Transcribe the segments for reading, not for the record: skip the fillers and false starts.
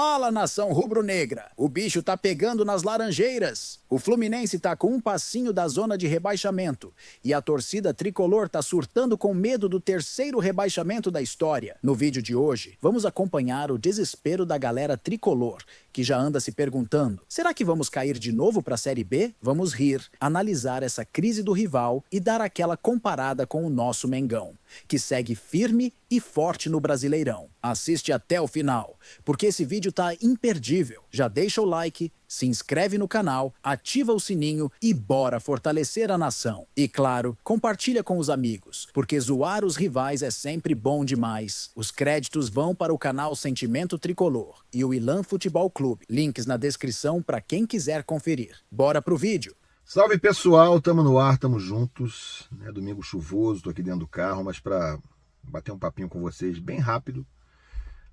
Fala, nação rubro-negra! O bicho tá pegando nas laranjeiras. O Fluminense tá com um passinho da zona de rebaixamento. E a torcida tricolor tá surtando com medo do terceiro rebaixamento da história. No vídeo de hoje, vamos acompanhar o desespero da galera tricolor, que já anda se perguntando: será que vamos cair de novo pra Série B? Vamos rir, analisar essa crise do rival e dar aquela comparada com o nosso Mengão, que segue firme e forte no Brasileirão. Assiste até o final, porque esse vídeo tá imperdível. Já deixa o like, se inscreve no canal, ativa o sininho e bora fortalecer a nação. E claro, compartilha com os amigos, porque zoar os rivais é sempre bom demais. Os créditos vão para o canal Sentimento Tricolor e o Ilan Futebol Clube. Links na descrição para quem quiser conferir. Bora pro vídeo! Salve pessoal, tamo no ar, tamo juntos, né? Domingo chuvoso, tô aqui dentro do carro, mas para bater um papinho com vocês bem rápido,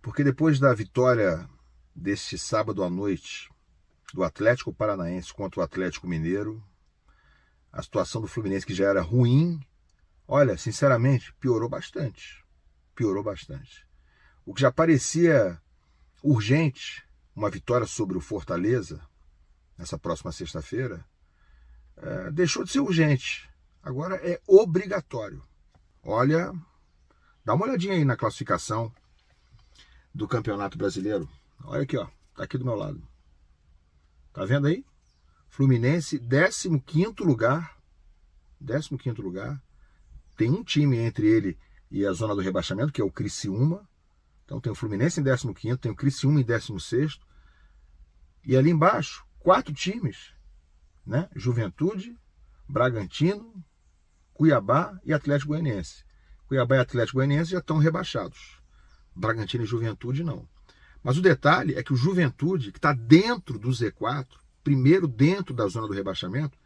porque depois da vitória deste sábado à noite do Atlético Paranaense contra o Atlético Mineiro, a situação do Fluminense, que já era ruim, olha, sinceramente, piorou bastante. O que já parecia urgente, uma vitória sobre o Fortaleza, nessa próxima sexta-feira, deixou de ser urgente. Agora é obrigatório. Olha, dá uma olhadinha aí na classificação do Campeonato Brasileiro. Olha aqui, ó, tá aqui do meu lado. Tá vendo aí? Fluminense, 15º lugar. 15º lugar. Tem um time entre ele e a zona do rebaixamento, que é o Criciúma. Então tem o Fluminense em 15º, tem o Criciúma em 16º. E ali embaixo, 4 times, né? Juventude, Bragantino, Cuiabá e Atlético Goianiense. Cuiabá e Atlético Goianiense já estão rebaixados. Bragantino e Juventude não. Mas o detalhe é que o Juventude, que está dentro do Z4, primeiro dentro da zona do rebaixamento,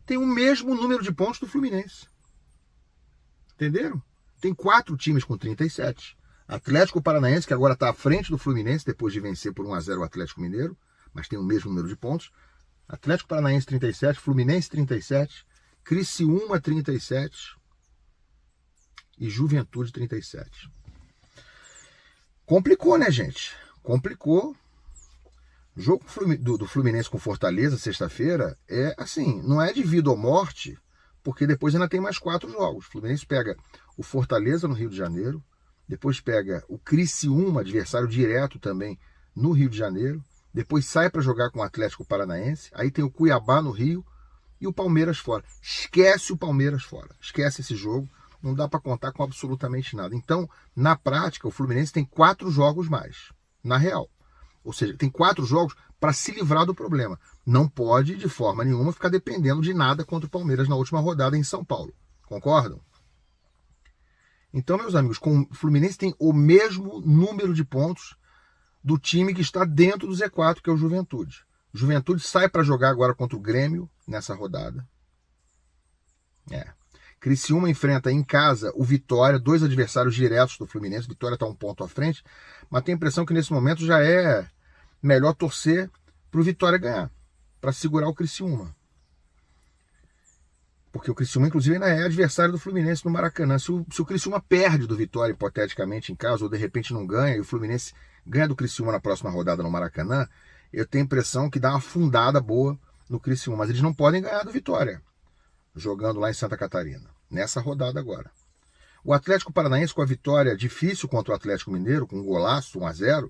tem o mesmo número de pontos do Fluminense. Entenderam? Tem 4 times com 37. Atlético Paranaense, que agora está à frente do Fluminense, depois de vencer por 1-0 o Atlético Mineiro, mas tem o mesmo número de pontos. Atlético Paranaense 37, Fluminense 37, Criciúma 37 e Juventude 37. Complicou, né, gente? Complicou. O jogo do Fluminense com Fortaleza, sexta-feira, é assim, não é de vida ou morte, porque depois ainda tem mais 4 jogos. O Fluminense pega o Fortaleza no Rio de Janeiro, depois pega o Criciúma, adversário direto também, no Rio de Janeiro, depois sai para jogar com o Atlético Paranaense, aí tem o Cuiabá no Rio e o Palmeiras fora. Esquece o Palmeiras fora, esquece esse jogo, não dá para contar com absolutamente nada. Então, na prática, o Fluminense tem 4 jogos mais, na real. Ou seja, tem 4 jogos para se livrar do problema. Não pode, de forma nenhuma, ficar dependendo de nada contra o Palmeiras na última rodada em São Paulo. Concordam? Então, meus amigos, o Fluminense tem o mesmo número de pontos do time que está dentro do Z4, que é o Juventude. O Juventude sai para jogar agora contra o Grêmio nessa rodada. Criciúma enfrenta em casa o Vitória, 2 adversários diretos do Fluminense. Vitória está 1 ponto à frente, mas tem a impressão que nesse momento já é melhor torcer para o Vitória ganhar, para segurar o Criciúma. Porque o Criciúma, inclusive, ainda é adversário do Fluminense no Maracanã. Se o Criciúma perde do Vitória, hipoteticamente, em casa, ou de repente não ganha, e o Fluminense ganha do Criciúma na próxima rodada no Maracanã, eu tenho a impressão que dá uma afundada boa no Criciúma. Mas eles não podem ganhar do Vitória, jogando lá em Santa Catarina, nessa rodada agora. O Atlético Paranaense, com a vitória difícil contra o Atlético Mineiro, com um golaço, 1-0,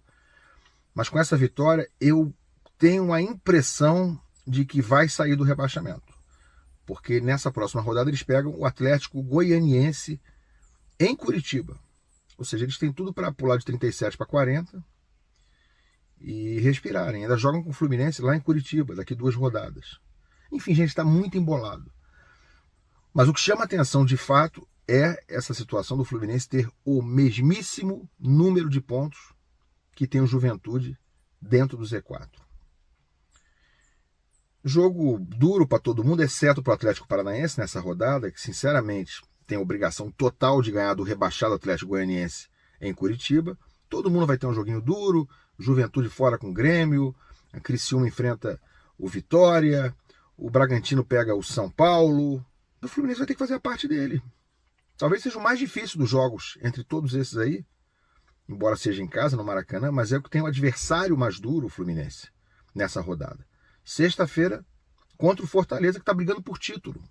mas com essa vitória eu tenho a impressão de que vai sair do rebaixamento. Porque nessa próxima rodada eles pegam o Atlético Goianiense em Curitiba. Ou seja, eles têm tudo para pular de 37 para 40 e respirarem. Ainda jogam com o Fluminense lá em Curitiba, daqui 2 rodadas. Enfim, gente, está muito embolado. Mas o que chama atenção de fato é essa situação do Fluminense ter o mesmíssimo número de pontos que tem o Juventude dentro do Z4. Jogo duro para todo mundo, exceto para o Atlético Paranaense nessa rodada, que sinceramente tem a obrigação total de ganhar do rebaixado Atlético Goianiense em Curitiba. Todo mundo vai ter um joguinho duro, Juventude fora com o Grêmio, a Criciúma enfrenta o Vitória, o Bragantino pega o São Paulo. O Fluminense vai ter que fazer a parte dele. Talvez seja o mais difícil dos jogos entre todos esses aí, embora seja em casa, no Maracanã, mas é o que tem o adversário mais duro, o Fluminense, nessa rodada. Sexta-feira, contra o Fortaleza, que está brigando por título.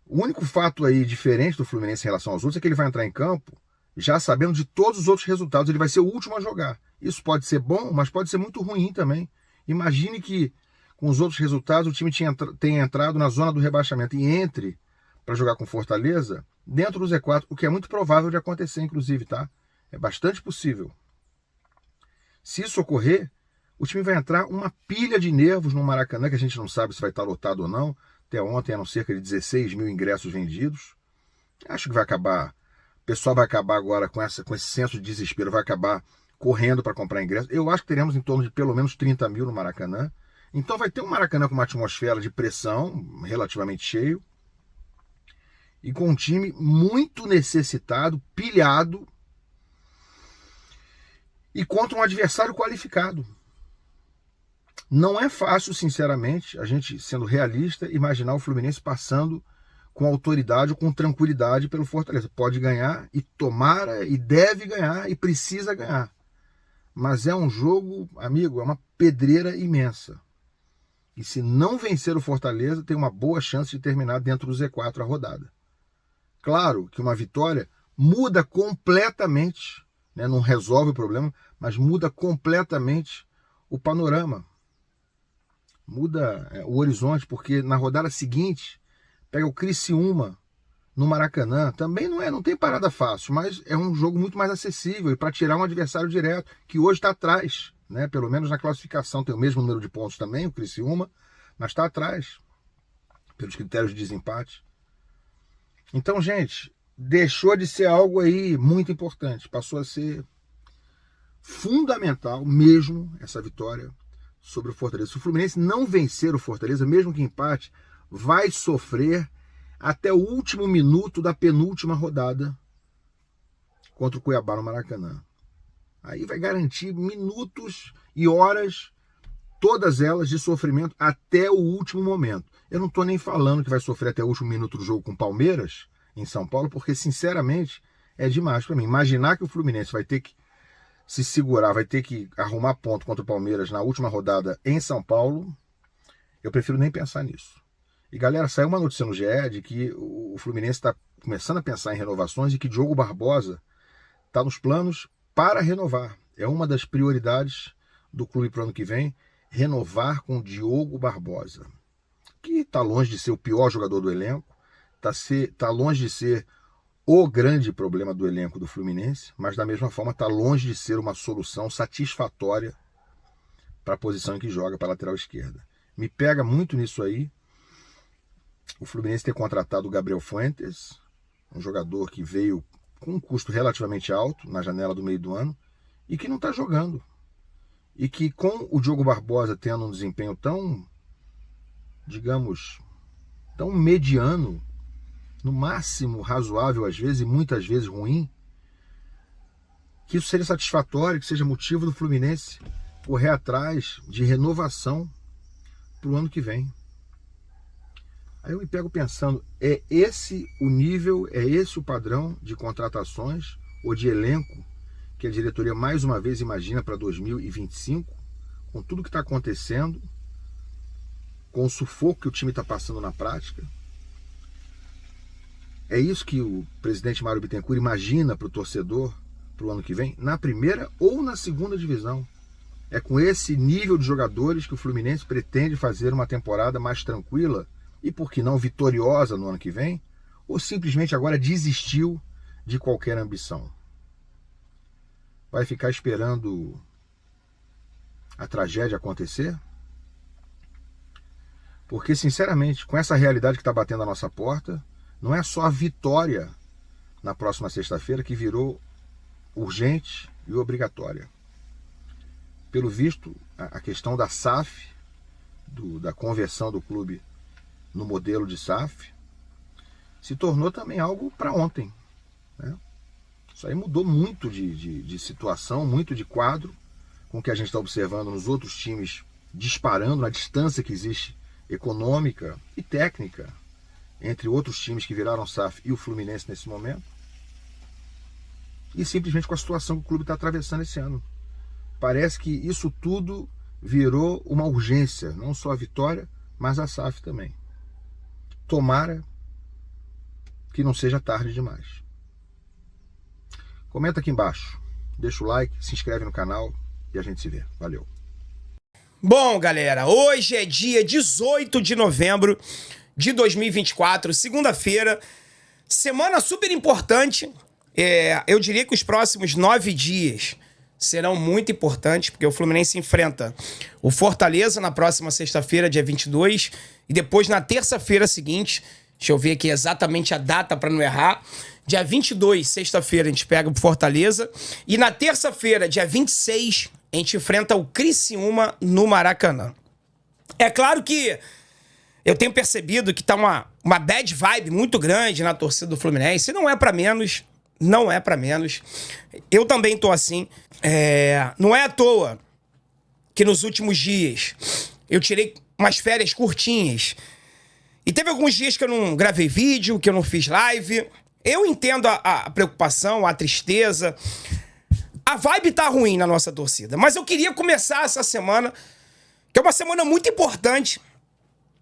O único fato aí diferente do Fluminense em relação aos outros é que ele vai entrar em campo já sabendo de todos os outros resultados. Ele vai ser o último a jogar. Isso pode ser bom, mas pode ser muito ruim também. Imagine que com os outros resultados o time tenha entrado na zona do rebaixamento e entre para jogar com Fortaleza dentro do Z4, o que é muito provável de acontecer, inclusive, tá? É bastante possível. Se isso ocorrer, o time vai entrar uma pilha de nervos no Maracanã, que a gente não sabe se vai estar lotado ou não. Até ontem eram cerca de 16 mil ingressos vendidos. Acho que vai acabar, o pessoal vai acabar agora com esse senso de desespero, vai acabar correndo para comprar ingressos. Eu acho que teremos em torno de pelo menos 30 mil no Maracanã. Então vai ter um Maracanã com uma atmosfera de pressão, relativamente cheio, e com um time muito necessitado, pilhado, e contra um adversário qualificado. Não é fácil, sinceramente, a gente, sendo realista, imaginar o Fluminense passando com autoridade ou com tranquilidade pelo Fortaleza. Pode ganhar, e tomara, e deve ganhar, e precisa ganhar. Mas é um jogo, amigo, é uma pedreira imensa. E se não vencer o Fortaleza, tem uma boa chance de terminar dentro do Z4 a rodada. Claro que uma vitória muda completamente, né? Não resolve o problema, mas muda completamente o panorama. Muda o horizonte, porque na rodada seguinte pega o Criciúma no Maracanã. Também não tem parada fácil, mas é um jogo muito mais acessível e para tirar um adversário direto, que hoje está atrás, né? Pelo menos na classificação tem o mesmo número de pontos também, o Criciúma, mas está atrás pelos critérios de desempate. Então, gente, deixou de ser algo aí muito importante, passou a ser fundamental mesmo essa vitória sobre o Fortaleza. Se o Fluminense não vencer o Fortaleza, mesmo que empate, vai sofrer até o último minuto da penúltima rodada contra o Cuiabá no Maracanã. Aí vai garantir minutos e horas, todas elas de sofrimento até o último momento. Eu não estou nem falando que vai sofrer até o último minuto do jogo com o Palmeiras em São Paulo, porque sinceramente é demais para mim. Imaginar que o Fluminense vai ter que se segurar, vai ter que arrumar ponto contra o Palmeiras na última rodada em São Paulo, eu prefiro nem pensar nisso. E galera, saiu uma notícia no GE de que o Fluminense está começando a pensar em renovações e que Diogo Barbosa está nos planos para renovar. É uma das prioridades do clube para o ano que vem, renovar com Diogo Barbosa, que está longe de ser o pior jogador do elenco, está longe de ser o grande problema do elenco do Fluminense, mas da mesma forma está longe de ser uma solução satisfatória para a posição em que joga, para a lateral esquerda. Me pega muito nisso aí o Fluminense ter contratado o Gabriel Fuentes, um jogador que veio com um custo relativamente alto na janela do meio do ano e que não está jogando. E que com o Diogo Barbosa tendo um desempenho tão, digamos, tão mediano, no máximo razoável às vezes e muitas vezes ruim, que isso seja satisfatório, que seja motivo do Fluminense correr atrás de renovação para o ano que vem. Aí eu me pego pensando, é esse o nível, é esse o padrão de contratações ou de elenco que a diretoria mais uma vez imagina para 2025, com tudo que está acontecendo, com o sufoco que o time está passando na prática? É isso que o presidente Mário Bittencourt imagina para o torcedor para o ano que vem, na primeira ou na segunda divisão? É com esse nível de jogadores que o Fluminense pretende fazer uma temporada mais tranquila e, por que não, vitoriosa no ano que vem? Ou simplesmente agora desistiu de qualquer ambição? Vai ficar esperando a tragédia acontecer? Porque, sinceramente, com essa realidade que está batendo a nossa porta, não é só a vitória na próxima sexta-feira que virou urgente e obrigatória. Pelo visto, a questão da SAF, da conversão do clube no modelo de SAF, se tornou também algo para ontem, né? Isso aí mudou muito de situação, muito de quadro, com o que a gente está observando nos outros times disparando, na distância que existe econômica e técnica entre outros times que viraram SAF e o Fluminense nesse momento. e simplesmente com a situação que o clube está atravessando esse ano. Parece que isso tudo virou uma urgência, não só a vitória, mas a SAF também. Tomara que não seja tarde demais. Comenta aqui embaixo, deixa o like, se inscreve no canal e a gente se vê. Valeu! Bom, galera, hoje é dia 18 de novembro de 2024, segunda-feira, semana super importante. Eu diria que os próximos 9 dias serão muito importantes, porque o Fluminense enfrenta o Fortaleza na próxima sexta-feira, dia 22, e depois na terça-feira seguinte, deixa eu ver aqui exatamente a data para não errar, dia 22, sexta-feira, a gente pega o Fortaleza, e na terça-feira, dia 26, a gente enfrenta o Criciúma no Maracanã. É claro que eu tenho percebido que tá uma bad vibe muito grande na torcida do Fluminense, e não é pra menos, não é pra menos. Eu também tô assim. Não é à toa que nos últimos dias eu tirei umas férias curtinhas. E teve alguns dias que eu não gravei vídeo, que eu não fiz live. Eu entendo a preocupação, a tristeza. A vibe tá ruim na nossa torcida. Mas eu queria começar essa semana, que é uma semana muito importante,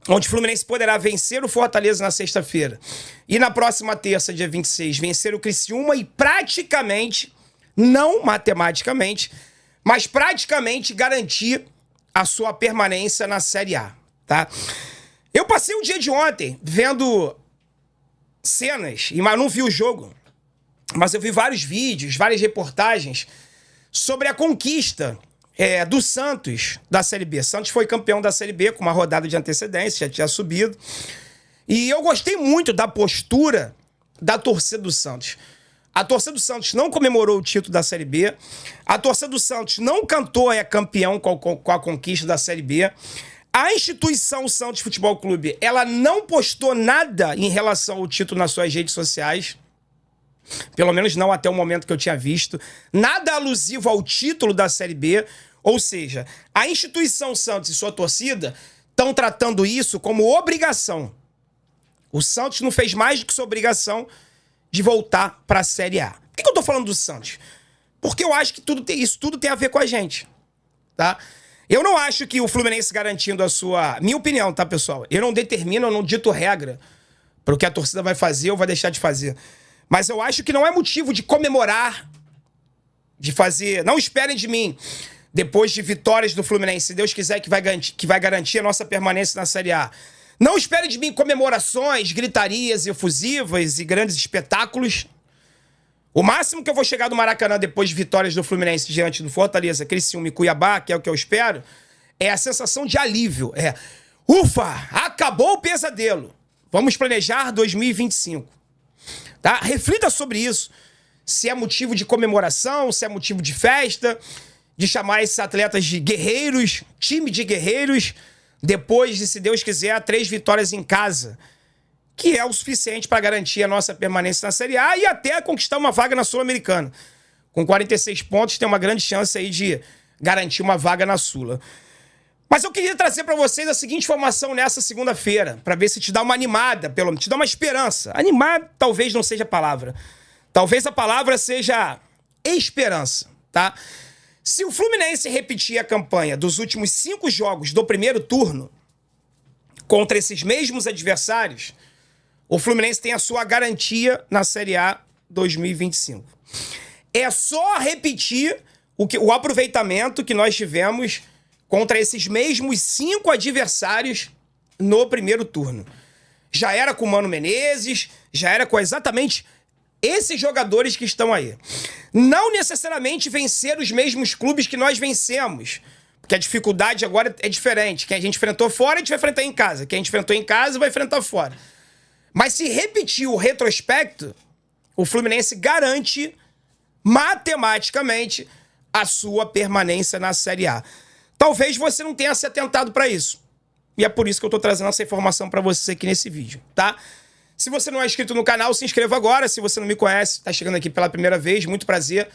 onde o Fluminense poderá vencer o Fortaleza na sexta-feira. E na próxima terça, dia 26, vencer o Criciúma e praticamente, não matematicamente, mas praticamente garantir a sua permanência na Série A, tá? Eu passei o dia de ontem vendo cenas, mas não vi o jogo, mas eu vi vários vídeos, várias reportagens sobre a conquista do Santos da Série B. Santos foi campeão da Série B com uma rodada de antecedência, já tinha subido. E eu gostei muito da postura da torcida do Santos. A torcida do Santos não comemorou o título da Série B. A torcida do Santos não cantou campeão com a conquista da Série B. A instituição Santos Futebol Clube, ela não postou nada em relação ao título nas suas redes sociais. Pelo menos não até o momento que eu tinha visto. Nada alusivo ao título da Série B. Ou seja, a instituição Santos e sua torcida estão tratando isso como obrigação. O Santos não fez mais do que sua obrigação de voltar para a Série A. Por que eu tô falando do Santos? Porque eu acho que isso tudo tem a ver com a gente, tá? Eu não acho que o Fluminense garantindo a sua... Minha opinião, tá, pessoal? Eu não determino, eu não dito regra para o que a torcida vai fazer ou vai deixar de fazer. Mas eu acho que não é motivo de comemorar, de fazer... Não esperem de mim, depois de vitórias do Fluminense, se Deus quiser, que vai garantir a nossa permanência na Série A. Não esperem de mim comemorações, gritarias efusivas e grandes espetáculos. O máximo que eu vou chegar do Maracanã depois de vitórias do Fluminense diante do Fortaleza, Criciúma e Cuiabá, que é o que eu espero, é a sensação de alívio. Ufa, acabou o pesadelo. Vamos planejar 2025. Tá? Reflita sobre isso. Se é motivo de comemoração, se é motivo de festa, de chamar esses atletas de guerreiros, time de guerreiros, depois de, se Deus quiser, 3 vitórias em casa, que é o suficiente para garantir a nossa permanência na Série A e até conquistar uma vaga na Sul-Americana. Com 46 pontos, tem uma grande chance aí de garantir uma vaga na Sula. Mas eu queria trazer para vocês a seguinte informação nessa segunda-feira, para ver se te dá uma animada, pelo menos te dá uma esperança. Animar talvez não seja a palavra. Talvez a palavra seja esperança, tá? Se o Fluminense repetir a campanha dos últimos 5 jogos do primeiro turno contra esses mesmos adversários, o Fluminense tem a sua garantia na Série A 2025. É só repetir o aproveitamento que nós tivemos contra esses mesmos 5 adversários no primeiro turno. Já era com o Mano Menezes, já era com exatamente esses jogadores que estão aí. Não necessariamente vencer os mesmos clubes que nós vencemos, porque a dificuldade agora é diferente. Quem a gente enfrentou fora, a gente vai enfrentar em casa. Quem a gente enfrentou em casa, vai enfrentar fora. Mas se repetir o retrospecto, o Fluminense garante matematicamente a sua permanência na Série A. Talvez você não tenha se atentado para isso. E é por isso que eu estou trazendo essa informação para você aqui nesse vídeo, tá? Se você não é inscrito no canal, se inscreva agora. Se você não me conhece, está chegando aqui pela primeira vez, muito prazer.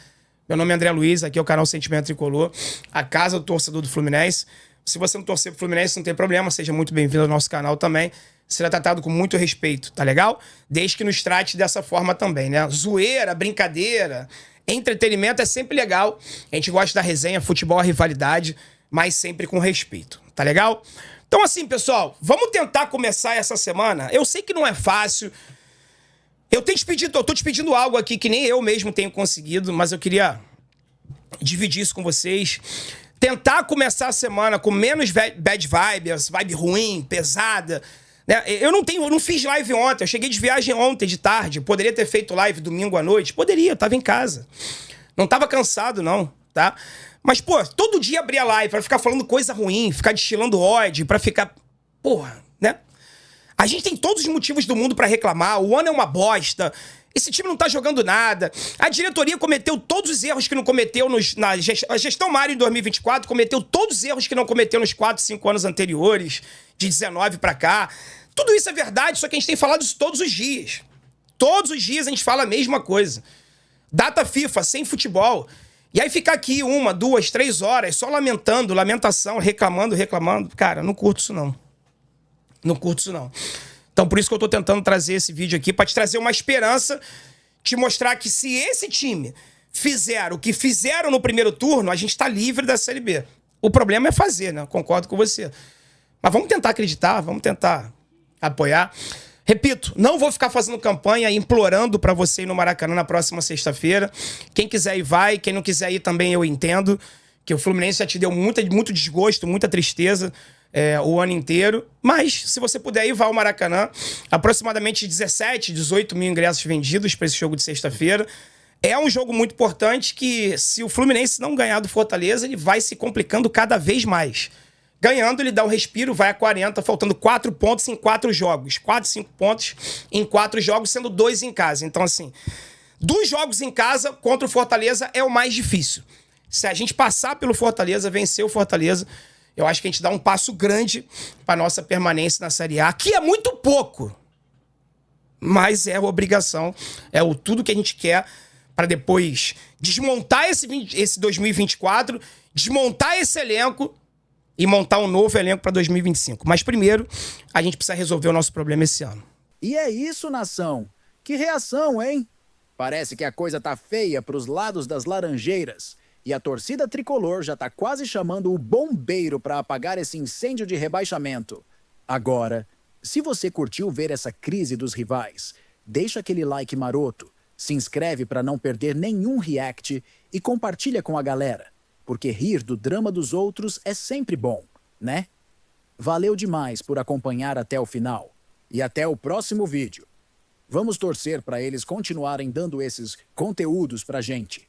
Meu nome é André Luiz, aqui é o canal Sentimento Tricolor, a casa do torcedor do Fluminense. Se você não torcer pro Fluminense, não tem problema, seja muito bem-vindo ao nosso canal também. Será tratado com muito respeito, tá legal? Desde que nos trate dessa forma também, né? Zoeira, brincadeira, Entretenimento é sempre legal. A gente gosta da resenha, futebol, a rivalidade, mas sempre com respeito. Tá legal? Então assim, pessoal, vamos tentar começar essa semana. Eu sei que não é fácil. Eu tô te pedindo algo aqui que nem eu mesmo tenho conseguido, mas eu queria dividir isso com vocês. Tentar começar a semana com menos bad vibes, vibe ruim, pesada. Né? Eu não fiz live ontem, eu cheguei de viagem ontem de tarde. Poderia ter feito live domingo à noite? Poderia, eu tava em casa. Não tava cansado, não, tá? Mas, pô, todo dia abrir a live pra ficar falando coisa ruim, ficar destilando ódio, pra ficar... Porra, né? A gente tem todos os motivos do mundo pra reclamar. O ano é uma bosta. Esse time não tá jogando nada. A diretoria cometeu todos os erros que não cometeu a gestão Mário em 2024 cometeu todos os erros que não cometeu nos 4, 5 anos anteriores, de 19 pra cá. Tudo isso é verdade, só que a gente tem falado isso todos os dias. Todos os dias a gente fala a mesma coisa. Data FIFA, sem futebol. E aí ficar aqui 1, 2, 3 horas só lamentando, lamentação, reclamando. Cara, não curto isso não. Não curto isso não. Então por isso que eu tô tentando trazer esse vídeo aqui, pra te trazer uma esperança, te mostrar que se esse time fizer o que fizeram no primeiro turno, a gente tá livre da Série B. O problema é fazer, né? Concordo com você. Mas vamos tentar acreditar, vamos tentar apoiar. Repito, não vou ficar fazendo campanha implorando pra você ir no Maracanã na próxima sexta-feira. Quem quiser ir, vai. Quem não quiser ir também, eu entendo. Que o Fluminense já te deu muito desgosto, muita tristeza o ano inteiro. Mas, se você puder ir, vá ao Maracanã. Aproximadamente 17, 18 mil ingressos vendidos pra esse jogo de sexta-feira. É um jogo muito importante que, se o Fluminense não ganhar do Fortaleza, ele vai se complicando cada vez mais. Ganhando, ele dá um respiro, vai a 40, faltando 4 pontos em 4 jogos. 4, 5 pontos em 4 jogos, sendo 2 em casa. Então, assim, 2 jogos em casa contra o Fortaleza é o mais difícil. Se a gente passar pelo Fortaleza, vencer o Fortaleza, eu acho que a gente dá um passo grande para nossa permanência na Série A, que é muito pouco. Mas é a obrigação, tudo que a gente quer para depois desmontar esse 2024, desmontar esse elenco e montar um novo elenco para 2025. Mas primeiro, a gente precisa resolver o nosso problema esse ano. E é isso, nação. Que reação, hein? Parece que a coisa tá feia pros lados das Laranjeiras. E a torcida tricolor já tá quase chamando o bombeiro para apagar esse incêndio de rebaixamento. Agora, se você curtiu ver essa crise dos rivais, deixa aquele like maroto, se inscreve para não perder nenhum react e compartilha com a galera. Porque rir do drama dos outros é sempre bom, né? Valeu demais por acompanhar até o final. E até o próximo vídeo. Vamos torcer para eles continuarem dando esses conteúdos pra gente.